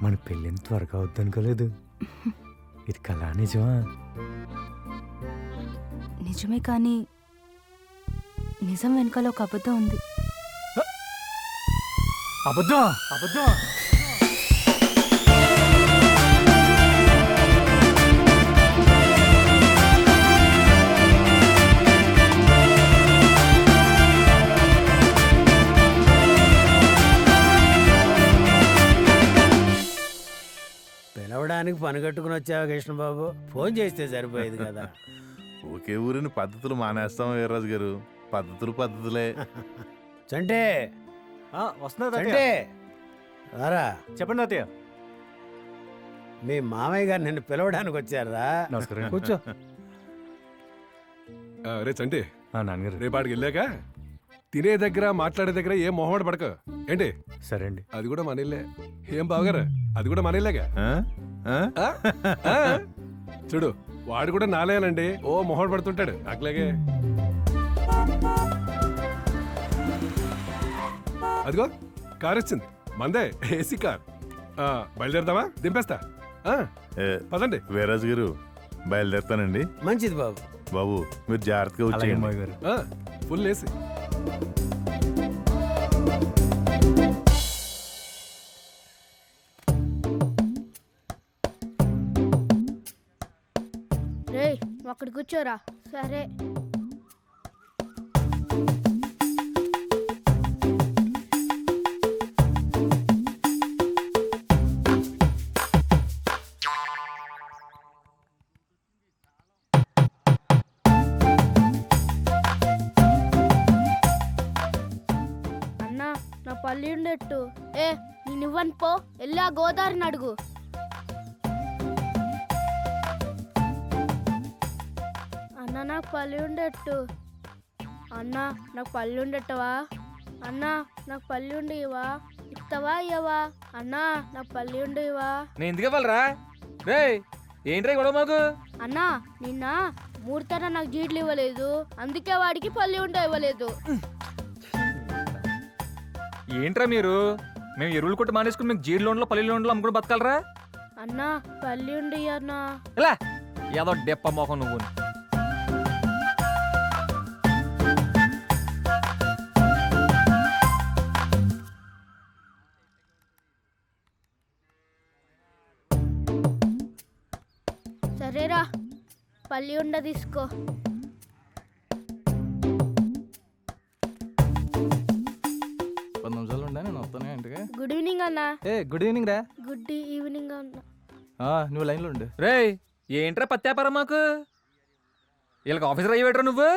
మన పెళ్ళిని త్వరగా అవుద్దనుకోలేదు. ఇది కళా నిజమా? నిజమే, కానీ నిజం వెనకాల ఒక అబద్ధం ఉంది. అబద్ధమా? అబద్ధమా? పిలవడానికి పని కట్టుకుని వచ్చావా కృష్ణబాబు? ఫోన్ చేస్తే సరిపోయేది కదా. ఒకే ఊరిని పద్ధతులు మానేస్తాం వీర్రాజు గారు. పద్ధతులు పద్ధతులే. చంటే వస్తున్నా చంటే రారా. చెప్పండి తాతయ్య. మీ మామయ్య గారు నిన్ను పిలవడానికి వచ్చారా? నమస్కారం. కూర్చో. రే చంటి, నాన్నగారు. రేపాడికి వెళ్ళాక తినే దగ్గర మాట్లాడే దగ్గర ఏం మొహమాట పడక ఏంటి. సరే అండి. అది కూడా మన ఇల్లే. ఏం బావగారు, అది కూడా మన ఇల్లేగా. ఆ? ఆ? చూడు, వాడు కూడా నాలేనండి ఓ మొహమాట పడుతుంటాడు అట్లాగే. అదిగో కార్ వచ్చింది, మందే ఏసీ కార్. బయలుదేరదామా? దింపేస్తా. ఏ, పదండి. వీర్రాజు గారు బయలుదేరుతానండి. మంచిది బాబు. బాబు మీరు జాగ్రత్తగా అలాగే వచ్చేయండి. అమ్మాయి గారు. Full AC. రేయ్ అక్కడ కూర్చోరా. సరే. అన్నా నా పల్లి ఉండేట్టు. నేను ఇవ్వను పో. వెళ్ళా గోదావరిని అడుగు. అన్న నాకు పల్లి ఉండేట్టు. అన్న నాకు పల్లి ఉండేట్టవా? అన్న నాకు పల్లి ఉండేవా? ఇస్తావా ఇయ్యవా? అన్న నాకు పల్లి ఉండేవా? నేను ఎందుకు ఇవ్వాలరా? రే ఏంట్రా గొడవ మాకు? అన్న నిన్న మూర్తన నాకు జీడ్లు ఇవ్వలేదు, అందుకే వాడికి పల్లి ఉండ ఇవ్వలేదు. ఏంట్రా మీరు? మేము ఎరువులు కొట్టి మానేసుకుని మీకు జీడి లోన్లో పల్లి లోన్లో అమ్ముకుని బతకాలరా? అన్న పల్లి ఉండి అన్న. ఇలా ఏదో డెప్ప మోహం నువ్వు. సరేరా, పల్లి ఉండ తీసుకో. గుడ్ ఈవినింగ్ అన్న. గుడ్ ఈవినింగ్ రా. గుడ్ ఈవినింగ్ అన్న. నువ్వు లైన్లో ఉండు. రే ఏంట్రా పత్యాపారం మాకు? వీళ్ళకి ఆఫీసర్ అయ్యేట్రా నువ్వు?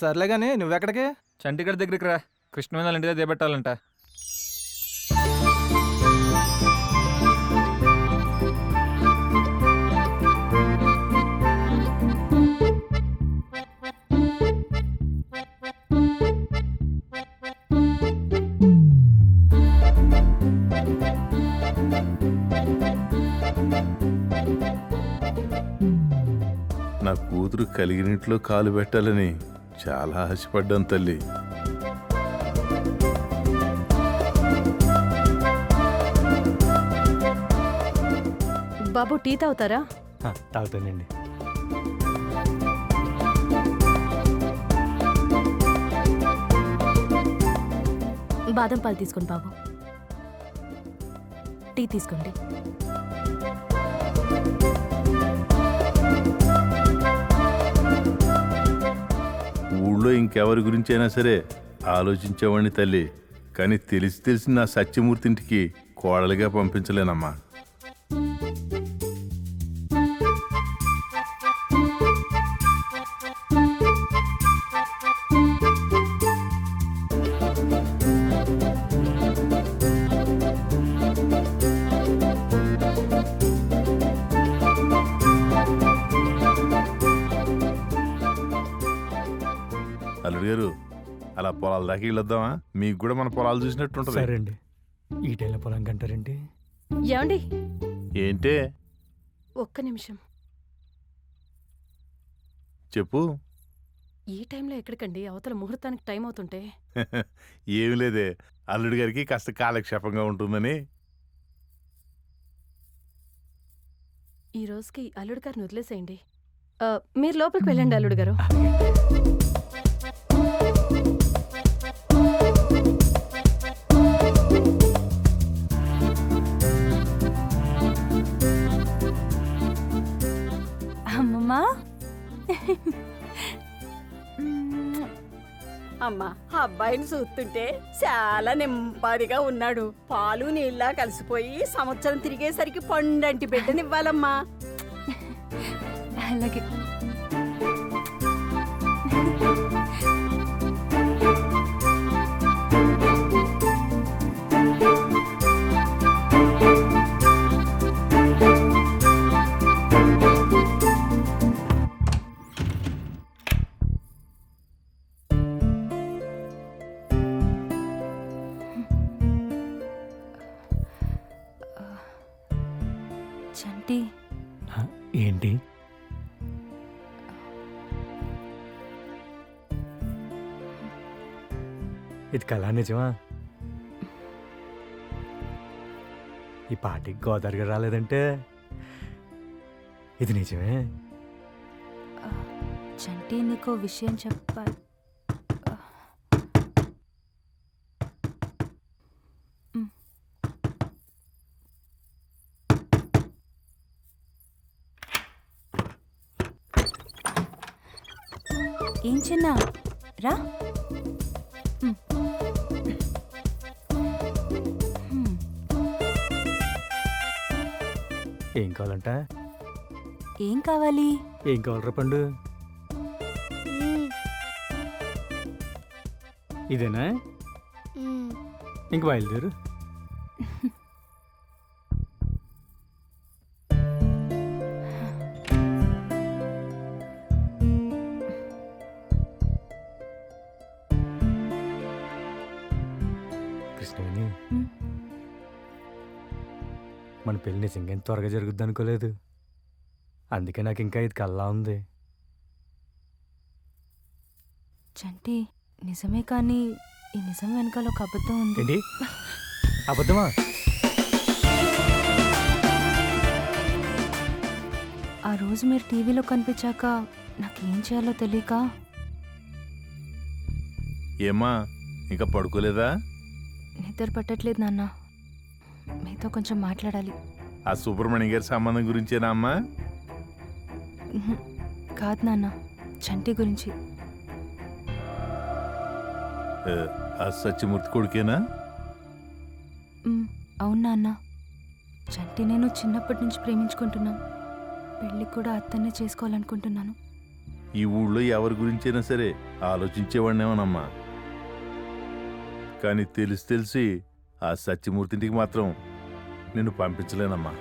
సర్లే కానీ నువ్వెక్కడికి? చండీగఢ్ దగ్గరికి రా, కృష్ణవేణి ఇంటి దగ్గర పెట్టాలంట. నా కూతురు కలిగినట్లో కాలు పెట్టాలని చాలా ఆశపడ్డాను తల్లి. బాబు టీ తాగుతారా? తాగుతానండి. బాదం పాలు తీసుకోండి బాబు. టీ తీసుకోండి. ఊళ్ళో ఇంకెవరి గురించి అయినా సరే ఆలోచించేవాడిని తల్లి, కానీ తెలిసి తెలిసి నా సత్యమూర్తింటికి కోడలిగా పంపించలేనమ్మా. అల్లుడు గారు అలా పొలాల దాకా వెళ్ళొద్దామా? మీకు కూడా మన పొలాలు చూసినట్టుంటది. సరే అండి. ఈ టైంలో పొలం కంటారేంటి? ఏమండి, ఏంటే? ఒక్క నిమిషం. చెప్పు. ఈ టైంలో ఎక్కడికండి? అవతల ముహూర్తానికి టైం అవుతుంటే. ఏమి లేదే, అల్లుడి గారికి కాస్త కాలక్షేపంగా ఉంటుందని. ఈ రోజుకి అల్లుడు గారిని వదిలేసేయండి. మీరు లోపలికి వెళ్ళండి అల్లుడు గారు. అమ్మమ్మా అమ్మా ఆ అబ్బాయిని చూస్తుంటే చాలా నెమ్మదిగా ఉన్నాడు. పాలు నీళ్ళ కలిసిపోయి సంవత్సరం తిరిగేసరికి పండంటి బిడ్డనివ్వాలమ్మా. అలాగే చంటి ఏంటి? ఇది కళా నిజమా? ఈ పార్టీకి గోదావరిగా రాలేదంటే ఇది నిజమే. చంటి నీకో విషయం చెప్పాలి. ఏం చిన్న రా. ఏం కావాలంట? ఏం కావాలి? ఏం కావాలరా పండు? ఇదేనా? ఇంక బయలుదేరు. కృష్ణవేణి, మన పెళ్లి నిజంగా ఎంత త్వరగా జరుగుద్ది అనుకోలేదు. అందుకే నాకు ఇంకా ఇది కల్లా ఉంది. చంటి నిజమే, కానీ ఈ నిజం వెనకాల ఒక అబద్ధం ఉంది. ఏంటి అబద్ధమా? ఆ రోజు మీరు టీవీలో కనిపించాక నాకేం చేయాలో తెలియక. ఏమ్మా ఇంకా పడుకోలేదా? నిద్ర పట్టట్లేదు నాన్న, మీతో కొంచెం మాట్లాడాలి. ఆ సుబ్రహ్మణ్యం గారి సంబంధం గురించేనా అమ్మా? కాదు నాన్న, చంటి గురించి. ఆ సత్యమూర్తి కొడుకేనా? అవును నాన్న, చంటి నేను చిన్నప్పటి నుంచి ప్రేమించుకుంటున్నాం. పెళ్ళి కూడా అతన్నే చేసుకోవాలనుకుంటున్నాను. ఈ ఊళ్ళో ఎవరి గురించైనా సరే ఆలోచించేవాడినేమోనమ్మా, కానీ తెలిసి ఆ సత్యమూర్తింటికి మాత్రం నిన్ను పంపించలేనమ్మా.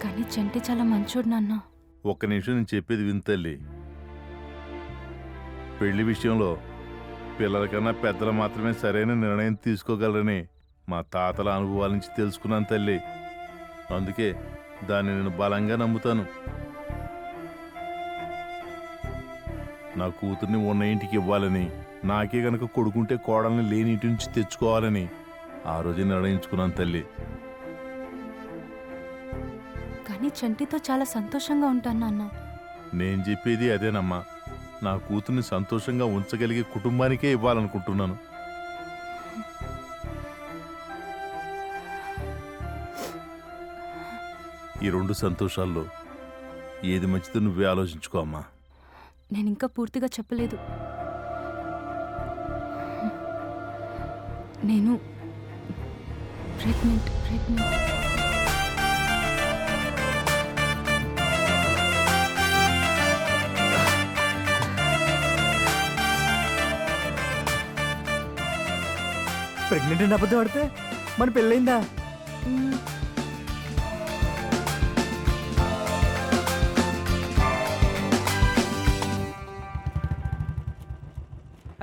కానీ చంటి చాలా మంచోడు నాన్న. ఒక్క నిమిషం నేను చెప్పేది విను తల్లి. పెళ్లి విషయంలో పిల్లల కన్నా పెద్దలు మాత్రమే సరైన నిర్ణయం తీసుకోగలరని మా తాతల అనుభవాల నుంచి తెలుసుకున్నాను తల్లి. అందుకే దాన్ని నేను బలంగా నమ్ముతాను. నా కూతుర్ని ఉన్న ఇంటికి ఇవ్వాలని, నాకే గనక కొడుకుంటే కోడల్ని లేని ఇంటి నుంచి తెచ్చుకోవాలని ఆ రోజే నిర్ణయించుకున్నాను తల్లి. కానీ చంటితో చాలా సంతోషంగా ఉంటాను నాన్న. నేను చెప్పేది అదేనమ్మా. నా కూతుర్ని సంతోషంగా ఉంచగలిగే కుటుంబానికే ఇవ్వాలనుకుంటున్నాను. ఈ రెండు సంతోషాల్లో ఏది మంచిదో నువ్వే ఆలోచించుకో అమ్మా. నేను ఇంకా పూర్తిగా చెప్పలేదు. నేను ప్రెగ్నెంట్. ప్రెగ్నెంట్ అని అబద్ధం ఆడితే మన పెళ్ళయిందా?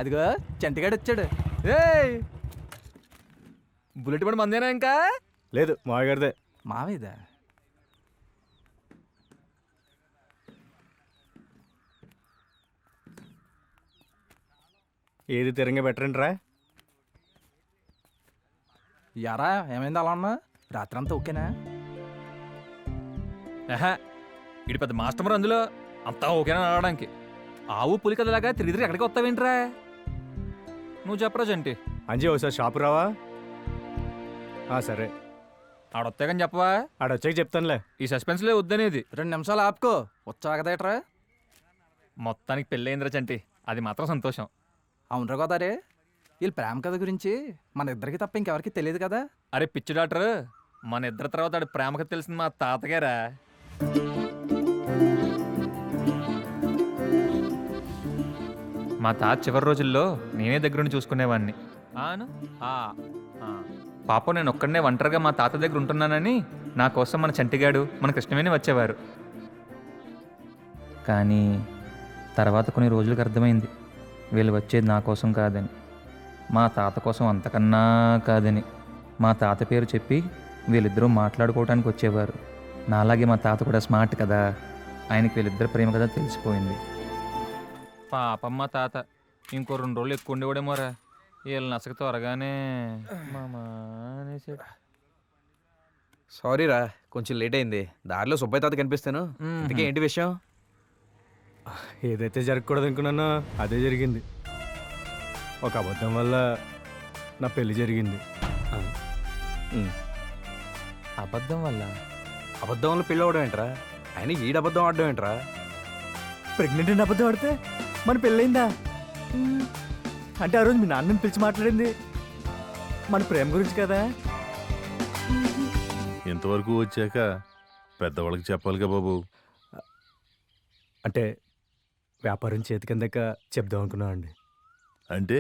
అదిగో చంటిగాడు వచ్చాడు. ఏయ్, బుల్లెట్ బండి మందేనా ఇంకా? లేదు, మావగారిదే. మావేదా? ఏది తిరంగా బెటరంట్రా? యారా ఏమైంది అలా ఉన్నా? రాత్రి అంతా ఓకేనా? ఆహా ఇటు పెద్ద మాస్టర్ అందులో అంతా ఓకేనా ఆడడానికి ఆవు పులి కదలాగా తిరిగి తిరిగి ఎక్కడికి వస్తావేంట్రా నువ్వు చెప్పరా జంటి అంజీ ఒకసారి షాపు రావా సరే ఆడొత్తే కానీ చెప్పవా ఆడొచ్చాక చెప్తానులే. ఈ సస్పెన్స్లే వద్దనేది 2 నిమిషాలు ఆపుకో వచ్చాకదేట్రా. మొత్తానికి పెళ్ళయిందిరా చంటి అది మాత్రం సంతోషం. అవునరా గోదారే, వీళ్ళు ప్రేమ కథ గురించి మన ఇద్దరికి తప్ప ఇంకెవరికి తెలియదు కదా. అరే పిచ్చి డాక్టర్ మన ఇద్దరి తర్వాత ఆడు ప్రేమకు తెలిసింది మా తాతగారా. మా తాత చివరి రోజుల్లో నేనే దగ్గరుండి చూసుకునేవాడిని. పాపం నేను ఒక్కడనే ఒంటరిగా మా తాత దగ్గర ఉంటున్నానని నా కోసం మన చంటిగాడు మన కృష్ణవేణి వచ్చేవారు. కానీ తర్వాత కొన్ని రోజులకు అర్థమైంది వీళ్ళు వచ్చేది నా కోసం కాదని, మా తాత కోసం అంతకన్నా కాదని. మా తాత పేరు చెప్పి వీళ్ళిద్దరూ మాట్లాడుకోవడానికి వచ్చేవారు. నాలాగే మా తాత కూడా స్మార్ట్ కదా, ఆయనకి వీళ్ళిద్దరు ప్రేమ కదా తెలిసిపోయింది. పాపం మా తాత ఇంకో 2 రోజులు ఎక్కువ ఉండేవాడేమోరా. వీళ్ళ నసక త్వరగానే సారీ రా, కొంచెం లేట్ అయింది. దారిలో సుబ్బయ్య తాత కనిపిస్తాను. ఇంతకీ ఏంటి విషయం? ఏదైతే జరగకూడదు అనుకున్నానో అదే జరిగింది. ఒక అబద్ధం వల్ల నా పెళ్లి జరిగింది. అబద్ధం వల్ల అబద్ధం వల్ల పెళ్ళి అవడం ఏంట్రా? ఆయన ఈడు అబద్ధం ఆడడం ఏంట్రా? ప్రెగ్నెంట్ అని అబద్ధం ఆడితే మన పెళ్ళయిందా? అంటే ఆ రోజు మీ నాన్నని పిలిచి మాట్లాడింది మన ప్రేమ గురించి కదా. ఇంతవరకు వచ్చాక పెద్దవాళ్ళకి చెప్పాలిగా బాబు. అంటే వ్యాపారం చేతి కిందక చెప్దాం అనుకున్నామండి. అంటే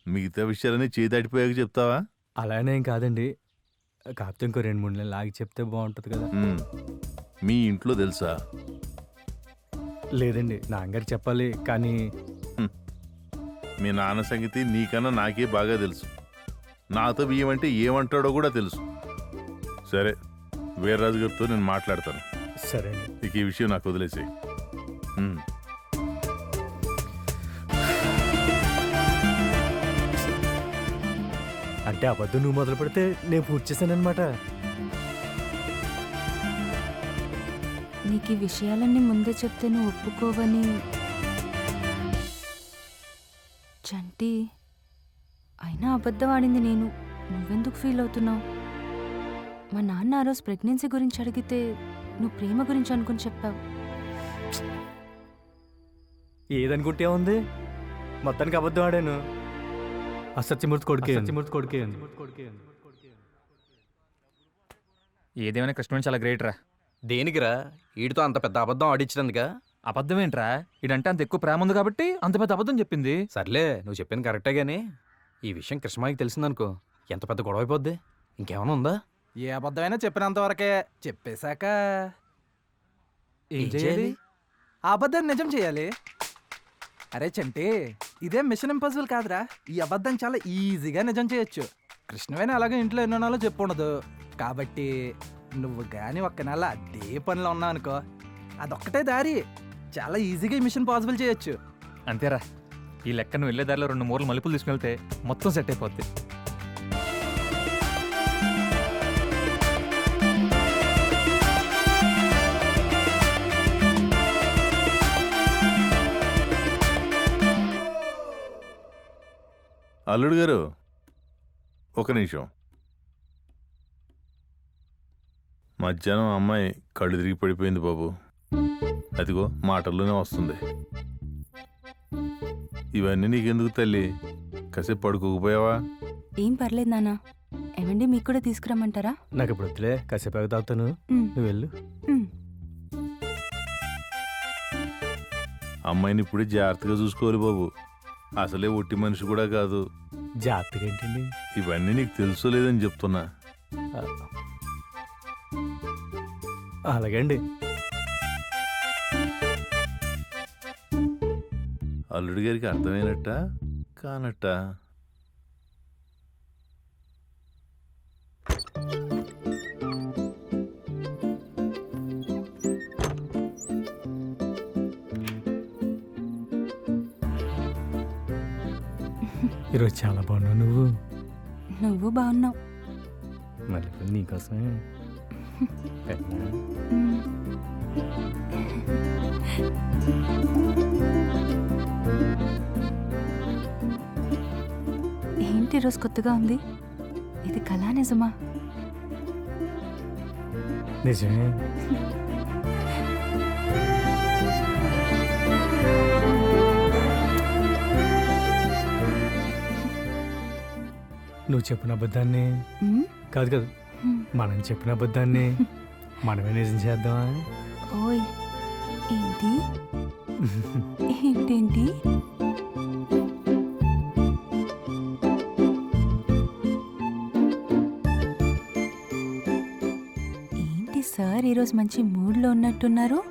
మిగతా విషయాలన్నీ చేయి దాటిపోయాక చెప్తావా? అలానే ఏం కాదండి, కాకపోతే ఇంకో 2-3 నెలలు ఆగి చెప్తే బాగుంటుంది కదా. మీ ఇంట్లో తెలుసా? లేదండి, నాన్నగారికి చెప్పాలి. కానీ మీ నాన్న సంగతి నీకన్నా నాకే బాగా తెలుసు. నాతో బియ్యమంటే ఏమంటాడో కూడా తెలుసు. సరే, వీర్రాజు గారితో నేను మాట్లాడతాను. సరే అండి. ఇక ఈ విషయం నాకు వదిలేసి. అంటే అబద్ధం నువ్వు మొదలు పెడితే నేను పూర్తి చేశానమాట. నీకు ఈ విషయాలన్నీ ముందే చెప్తే నువ్వు ఒప్పుకోవని. చంటి, అయినా అబద్ధం ఆడింది నేను, నువ్వెందుకు ఫీల్ అవుతున్నావు? మా నాన్న ఆ రోజు ప్రెగ్నెన్సీ గురించి అడిగితే నువ్వు ప్రేమ గురించి అనుకుని చెప్పావు. ఏదనుకుంటే ఉంది, మొత్తానికి అబద్ధం ఆడాను. అసత్యమూర్తి కొడుకే. ఏదేమైనా కృష్ణవేణి చాలా గ్రేట్ రా. దేనికిరా వీడితో అంత పెద్ద అబద్ధం ఆడించడానికి? అబద్ధం ఏంట్రా, ఇడంటే అంత ఎక్కువ ప్రేమ ఉంది కాబట్టి అంత పెద్ద అబద్ధం చెప్పింది. సర్లే, నువ్వు చెప్పింది కరెక్టే గానీ ఈ విషయం కృష్ణమాకి తెలిసిందనుకో ఎంత పెద్ద గొడవ అయిపోద్ది. ఇంకేమైనా ఉందా? ఏ అబద్ధమైనా చెప్పినంత వరకే. చెప్పేశాక ఏం చేయాలి? ఆ అబద్ధాన్ని నిజం చేయాలి. అరే చంటి, ఇదే మిషన్ ఇంపాసిబుల్ కాదురా. ఈ అబద్ధం చాలా ఈజీగా నిజం చేయొచ్చు. కృష్ణవేణి అలాగే ఇంట్లో ఎన్నో నెలలో చెప్పుండదు కాబట్టి నువ్వు కానీ ఒక్క నెల అదే పనిలో ఉన్నావు అనుకో, అదొక్కటే దారి. చాలా ఈజీగా ఈ మిషన్ పాసిబుల్ చేయొచ్చు. అంతేరా, ఈ లెక్క నువ్వు వెళ్ళే దారిలో 2 మూరలు మలుపులు తీసుకెళ్తే మొత్తం సెట్ అయిపోద్ది. అల్లుడు గారు, ఒక నిమిషం. మధ్యాహ్నం అమ్మాయి కళ్ళు తిరిగి పడిపోయింది బాబు. అదిగో మాటల్లోనే వస్తుంది. ఇవన్నీ నీకెందుకు తల్లి? కాసేపు పడుకోకపోయావా? ఏం పర్లేదు నాన్న. ఏమండి, మీకు కూడా తీసుకురమ్మంటారా? నాకు ఇప్పుడు వద్దులే, కాసేపు తాగుతాను. నువ్వు వెళ్ళు. అమ్మాయిని ఇప్పుడే జాగ్రత్తగా చూసుకోవాలి బాబు. అసలే ఒట్టి మనిషి కూడా కాదు. జాగ్రత్తగా ఏంటండి? ఇవన్నీ నీకు తెలుసో లేదని చెప్తున్నా. అలాగండి. అల్లుడి గారికి అర్థమైనట్ట కానట్ట? ఈరోజు చాలా బాగున్నావు. నువ్వు బాగున్నావు. మళ్ళీ నీకోసమే. మ్మ్. ఏంటి ఈరోజు కొత్తగా ఉంది? ఇది కళా నిజమా? నిజమే. నువ్వు చెప్పిన అబద్ధాన్ని మ్మ్? కాదు కాదు మ్మ్. మనం చెప్పిన అబద్ధాన్ని మనమే నిజం చేద్దామా? ఓయ్ ఏంటి ఏంటేంటి? ఏంటి సార్ ఈరోజు మంచి మూడ్లో ఉన్నట్టున్నారు?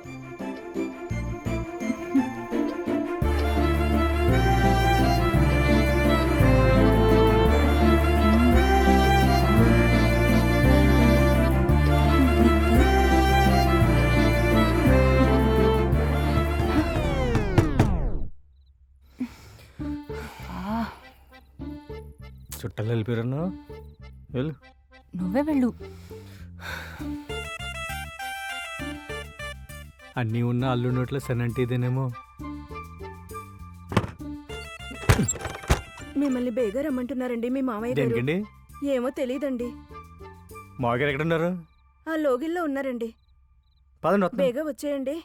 చుట్టాలు వెళ్ళిపోయారన్నా వెళ్ళు. నువ్వే వెళ్ళు. అన్నీ ఉన్న అల్లు నోట్లో సనంటే ఇదేనేమో. మిమ్మల్ని బేగా రమ్మంటున్నారండి మీ మామయ్య గారు. దేనికండి? ఏమో తెలియదండి. మామగారు ఎక్కడ ఉన్నారు? ఆ లోగిల్లో ఉన్నారండి. పదండి వస్తాం. బేగా వచ్చేయండి.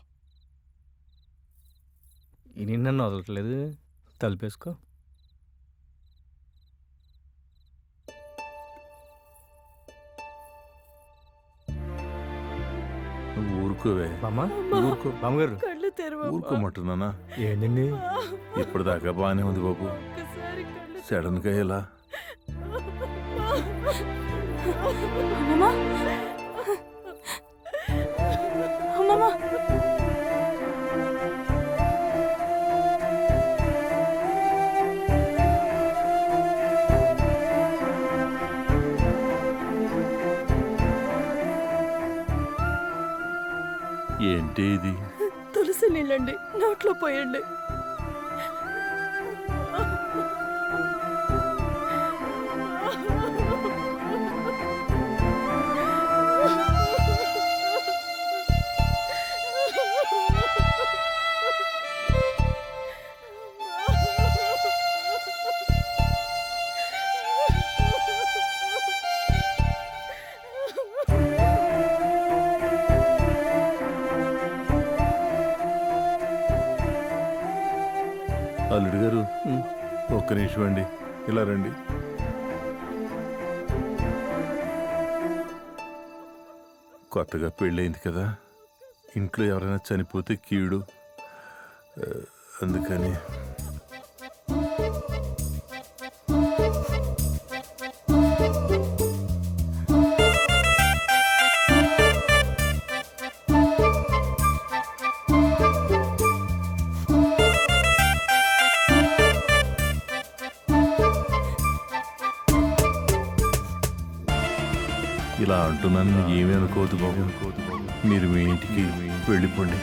ఇది నన్ను వదలట్లేదు. తలుపేసుకో. నువ్వు ఊరుకోవే. బామ్మ ఊరుకో. బామ్మగారు కళ్ళు తెరవమ్మా. ఊరుకోమంటున్నానా? ఏంటండి? ఇప్పటిదాకా బాగానే ఉంది బాబు. ఒక్కసారి కళ్ళు సడన్గా ఇలా అమ్మమ్మా! అమ్మమ్మా! ఏంటి ఇది? తులసి నీళ్ళండి నోట్లో పోయండి. అల్లుడు గారు ఒక్క నిమిషం అండి, ఇలా రండి. కొత్తగా పెళ్ళయింది కదా, ఇంట్లో ఎవరైనా చనిపోతే కీడు, అందుకని ఇలా అంటున్నాను, ఏమీ అనుకోవద్దు బాబు. మీరు మీ ఇంటికి వెళ్ళిపోండి.